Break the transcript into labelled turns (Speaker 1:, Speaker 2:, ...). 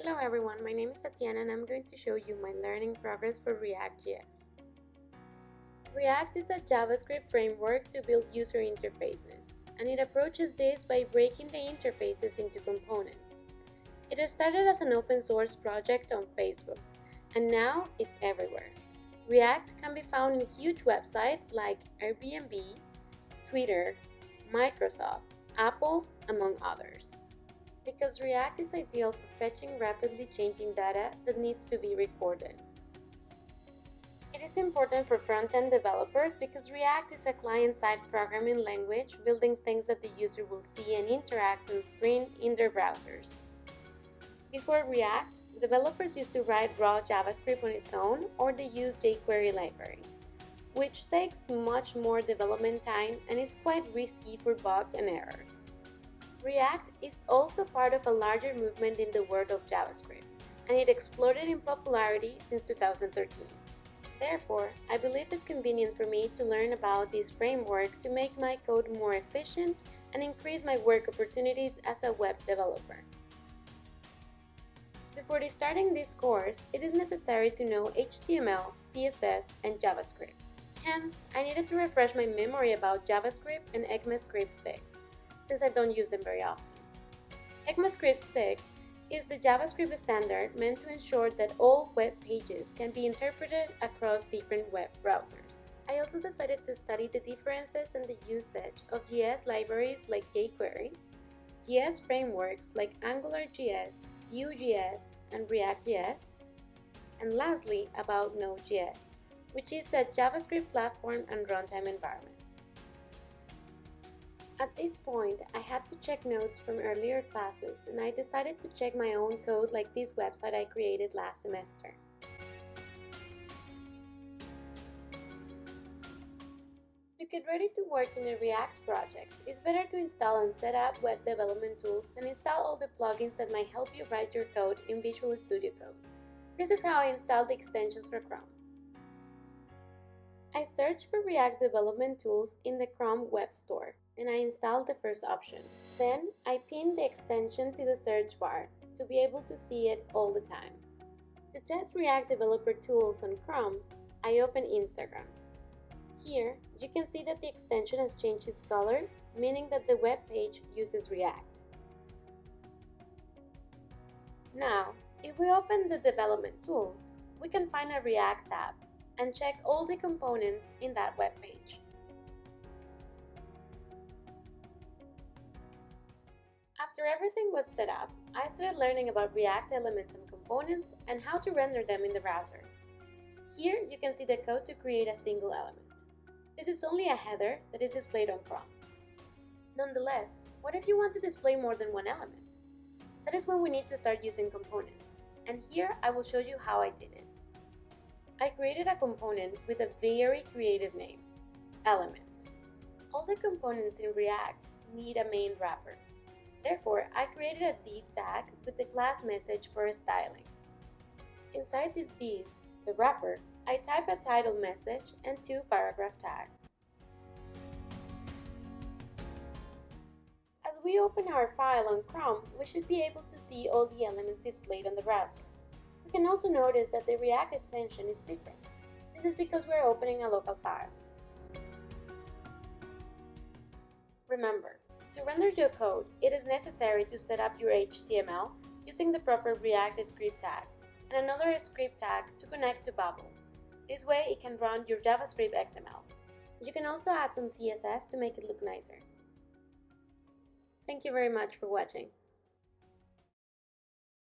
Speaker 1: Hello everyone, my name is Tatiana and I'm going to show you my learning progress for React.js. React is a JavaScript framework to build user interfaces, and it approaches this by breaking the interfaces into components. It has started as an open source project on Facebook, and now is everywhere. React can be found in huge websites like Airbnb, Twitter, Microsoft, Apple, among others. Because React is ideal for fetching rapidly changing data that needs to be recorded. It is important for front-end developers because React is a client-side programming language building things that the user will see and interact on screen in their browsers. Before React, developers used to write raw JavaScript on its own, or they use jQuery library, which takes much more development time and is quite risky for bugs and errors. React is also part of a larger movement in the world of JavaScript, and it exploded in popularity since 2013. Therefore, I believe it's convenient for me to learn about this framework to make my code more efficient and increase my work opportunities as a web developer. Before starting this course, it is necessary to know HTML, CSS, and JavaScript. Hence, I needed to refresh my memory about JavaScript and ECMAScript 6. Since I don't use them very often. ECMAScript 6 is the JavaScript standard meant to ensure that all web pages can be interpreted across different web browsers. I also decided to study the differences in the usage of JS libraries like jQuery, JS frameworks like AngularJS, Vue.js, and React.js, and lastly about Node.js, which is a JavaScript platform and runtime environment. At this point, I had to check notes from earlier classes, and I decided to check my own code like this website I created last semester. To get ready to work in a React project, it's better to install and set up web development tools and install all the plugins that might help you write your code in Visual Studio Code. This is how I installed the extensions for Chrome. I searched for React development tools in the Chrome Web Store, and I installed the first option. Then, I pinned the extension to the search bar to be able to see it all the time. To test React developer tools on Chrome, I opened Instagram. Here, you can see that the extension has changed its color, meaning that the web page uses React. Now, if we open the development tools, we can find a React tab and check all the components in that web page. After everything was set up, I started learning about React elements and components and how to render them in the browser. Here you can see the code to create a single element. This is only a header that is displayed on Chrome. Nonetheless, what if you want to display more than one element? That is when we need to start using components, and here I will show you how I did it. I created a component with a very creative name, Element. All the components in React need a main wrapper. Therefore, I created a div tag with the class message for styling. Inside this div, the wrapper, I type a title message and 2 paragraph tags. As we open our file on Chrome, we should be able to see all the elements displayed on the browser. We can also notice that the React extension is different. This is because we're opening a local file. Remember, to render your code, it is necessary to set up your HTML using the proper React script tags and another script tag to connect to Babel. This way it can run your JavaScript XML. You can also add some CSS to make it look nicer. Thank you very much for watching.